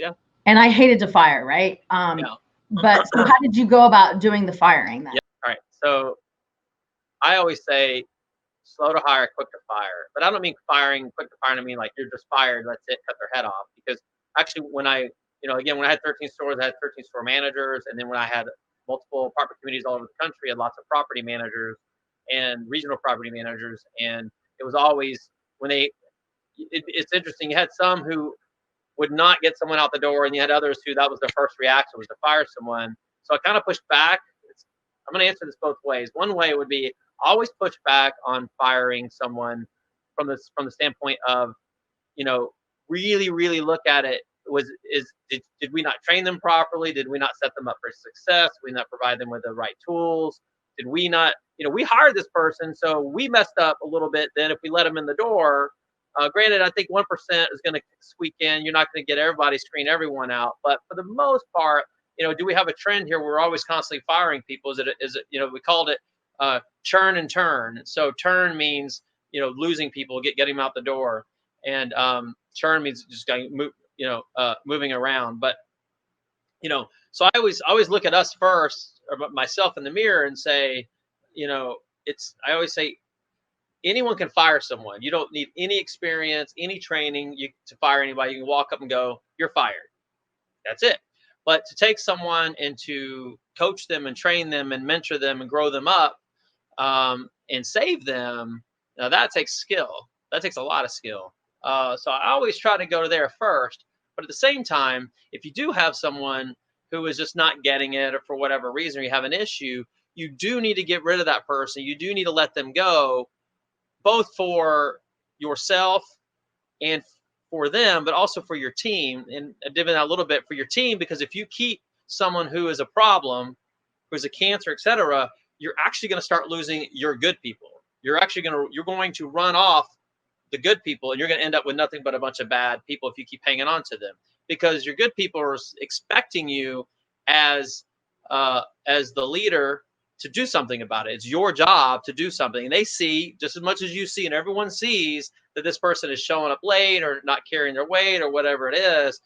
Yeah. And I hated to fire, right? Yeah. But so how did you go about doing the firing then? Yeah. All right. So I always say slow to hire, quick to fire. But I don't mean firing, quick to fire. I mean like you're just fired, that's it, cut their head off. Because actually, when I, again, when I had 13 stores, I had 13 store managers, and then when I had multiple apartment communities all over the country, I had lots of property managers and regional property managers, and it was always when it's interesting. You had some who would not get someone out the door, and you had others who that was their first reaction was to fire someone. So I kind of pushed back. I'm going to answer this both ways. One way would be always push back on firing someone from the standpoint of, really, really look at it. Did we not train them properly? Did we not set them up for success? Did we not provide them with the right tools? Did we not, we hired this person, so we messed up a little bit. Then if we let them in the door, granted, I think 1% is going to squeak in. You're not going to get everybody, screen everyone out, but for the most part, do we have a trend here? We're always constantly firing people. Is it? We called it churn and turn. So turn means losing people, getting them out the door, and churn means just moving around. But so I always look at us first, or myself in the mirror, and say, I always say anyone can fire someone. You don't need any experience, any training to fire anybody. You can walk up and go, you're fired. That's it. But to take someone and to coach them and train them and mentor them and grow them up and save them, now that takes skill. That takes a lot of skill. So I always try to go there first. But at the same time, if you do have someone who is just not getting it, or for whatever reason, or you have an issue, you do need to get rid of that person. You do need to let them go, both for yourself and for them, but also for your team. And divvy out a little bit for your team, because if you keep someone who is a problem, who's a cancer, etc., you're actually going to start losing your good people. You're going to run off the good people, and you're going to end up with nothing but a bunch of bad people if you keep hanging on to them, because your good people are expecting you as the leader to do something about it. It's your job to do something. And they see just as much as you see, and everyone sees that this person is showing up late or not carrying their weight or whatever it is.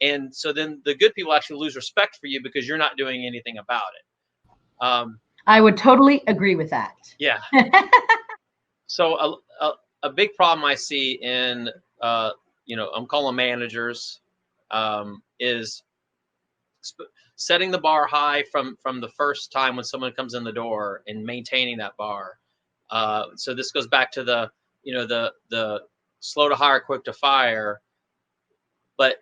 And so then the good people actually lose respect for you because you're not doing anything about it. I would totally agree with that. Yeah. So a big problem I see in, I'm calling managers, is setting the bar high from the first time when someone comes in the door and maintaining that bar. So this goes back to the slow to hire, quick to fire. But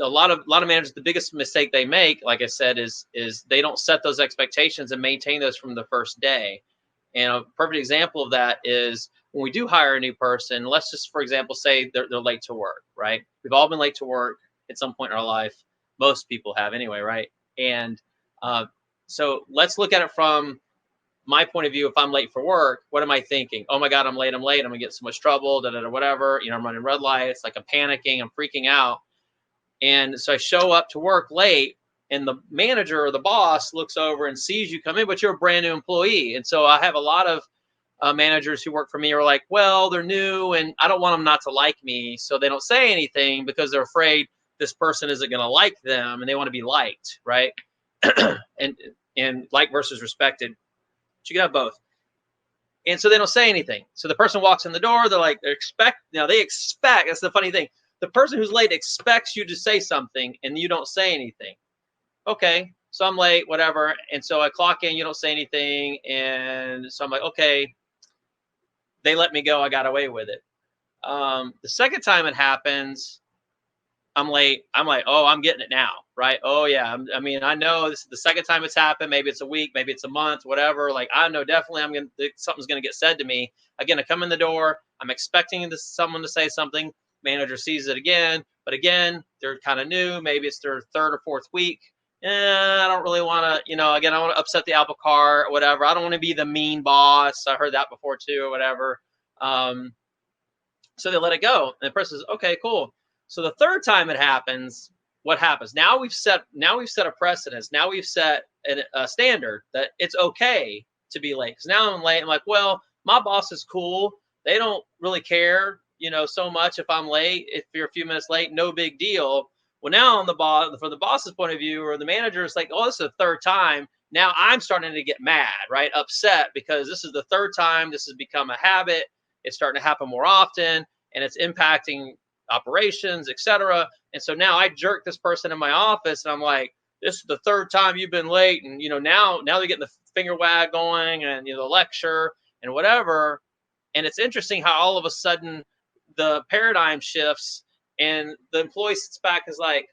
a lot of managers, the biggest mistake they make, like I said, is they don't set those expectations and maintain those from the first day. And a perfect example of that is when we do hire a new person. Let's just, for example, say they're late to work, right? We've all been late to work at some point in our life. Most people have anyway, right? And so let's look at it from my point of view. If I'm late for work, what am I thinking? Oh my God, I'm late. I'm gonna get so much trouble, whatever. I'm running red lights, like I'm panicking, I'm freaking out. And so I show up to work late, and the manager or the boss looks over and sees you come in, but you're a brand new employee. And so I have a lot of managers who work for me are like, well, they're new and I don't want them not to like me. So they don't say anything because they're afraid this person isn't going to like them, and they want to be liked, right? and like versus respected. But you can have both. And so they don't say anything. So the person walks in the door, they expect, that's the funny thing. The person who's late expects you to say something and you don't say anything. Okay, so I'm late, whatever. And so I clock in, you don't say anything. And so I'm like, okay, they let me go. I got away with it. The second time it happens, I'm late. I'm like, oh, I'm getting it now, right? Oh yeah. I know this is the second time it's happened. Maybe it's a week, maybe it's a month, whatever. Like, I know definitely something's going to get said to me. Again, I come in the door. I'm expecting someone to say something. Manager sees it again, but again, they're kind of new. Maybe it's their third or fourth week. I don't really want to, again, I want to upset the apple cart or whatever. I don't want to be the mean boss. I heard that before too, or whatever. So they let it go. And the person says, okay, cool. So the third time it happens, what happens? Now we've set a precedence. Now we've set a standard that it's okay to be late. Because now I'm late. I'm like, well, my boss is cool. They don't really care, so much if I'm late. If you're a few minutes late, no big deal. Well, now on the boss, from the boss's point of view, or the manager, it's like, oh, this is the third time. Now I'm starting to get mad, right? Upset because this is the third time. This has become a habit. It's starting to happen more often, and it's impacting operations, etc. And so now I jerk this person in my office, and I'm like, this is the third time you've been late, and now they're getting the finger wag going, and the lecture and whatever. And it's interesting how all of a sudden the paradigm shifts, and the employee sits back is like,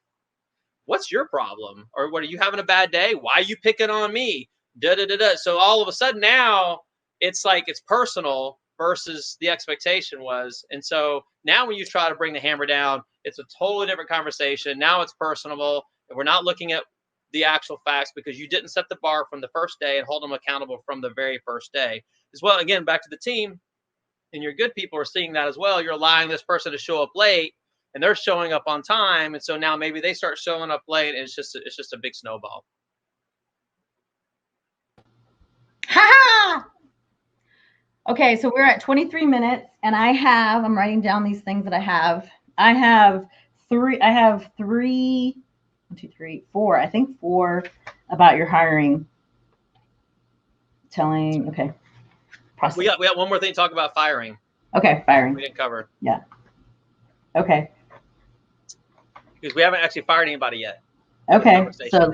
what's your problem? Or what, are you having a bad day? Why are you picking on me? Da da da da. So all of a sudden now it's like it's personal versus the expectation was. And so now when you try to bring the hammer down, it's a totally different conversation. Now it's personable, and we're not looking at the actual facts because you didn't set the bar from the first day and hold them accountable from the very first day. As well, again, back to the team, and your good people are seeing that as well. You're allowing this person to show up late, and they're showing up on time, and so now maybe they start showing up late, and it's just a big snowball. Ha! Okay, so we're at 23 minutes, and I'm writing down these things that I have. I have three, 1, 2, 3, 4, I think 4 about your hiring. Okay. Process. We got one more thing to talk about: firing. Okay, firing. We didn't cover. Yeah. Okay. Because we haven't actually fired anybody yet. Okay, so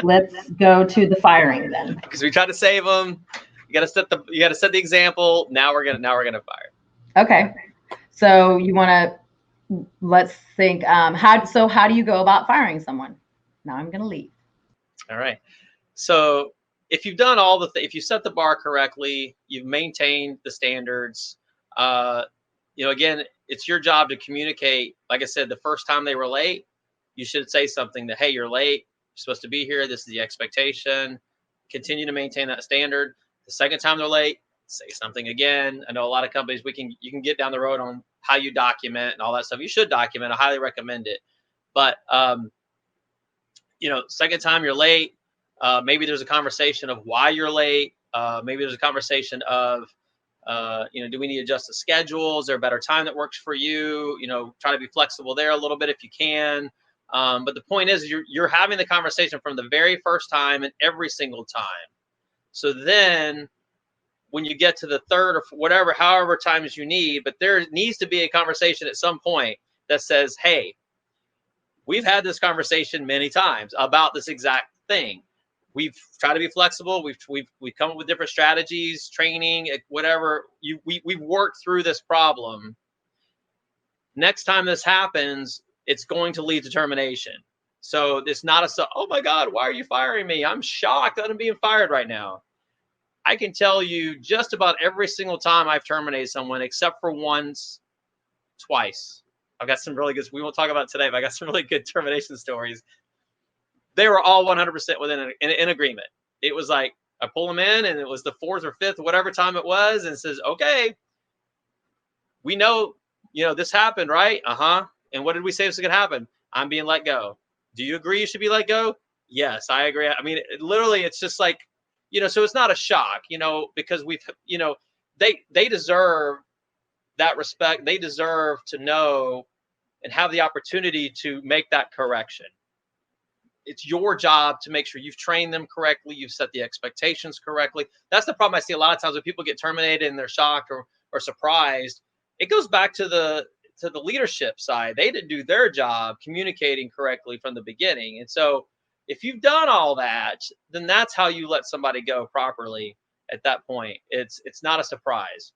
let's go to the firing then. Because we tried to save them. You got to set the example. Now we're gonna fire. Okay, so let's think. How do you go about firing someone? Now I'm gonna leave. All right. So if you've done if you set the bar correctly, you've maintained the standards. Again, it's your job to communicate. Like I said, the first time they were late, you should say something that, hey, you're late. You're supposed to be here. This is the expectation. Continue to maintain that standard. The second time they're late, say something again. I know a lot of companies, you can get down the road on how you document and all that stuff. You should document. I highly recommend it. But second time you're late, maybe there's a conversation of why you're late. Maybe there's a conversation of, do we need to adjust the schedule? Is there a better time that works for you? Try to be flexible there a little bit if you can. But the point is, you're having the conversation from the very first time and every single time. So then when you get to the third or whatever, however times you need, but there needs to be a conversation at some point that says, hey, we've had this conversation many times about this exact thing. We've tried to be flexible. We've come up with different strategies, training, whatever. We've worked through this problem. Next time this happens, it's going to lead to termination. So it's not oh my God, why are you firing me? I'm shocked that I'm being fired right now. I can tell you just about every single time I've terminated someone, except for twice. I've got some really good, we won't talk about it today, but I got some really good termination stories. They were all 100% within an agreement. It was like, I pull them in, and it was the 4th or 5th, whatever time it was, and it says, okay, we know, this happened, right? And what did we say was going to happen? I'm being let go. Do you agree you should be let go? Yes, I agree. I mean, literally, it's just like, so it's not a shock, because they deserve that respect. They deserve to know and have the opportunity to make that correction. It's your job to make sure you've trained them correctly. You've set the expectations correctly. That's the problem I see a lot of times when people get terminated and they're shocked or surprised. It goes back to the leadership side. They didn't do their job communicating correctly from the beginning. And so if you've done all that, then that's how you let somebody go properly at that point. It's not a surprise.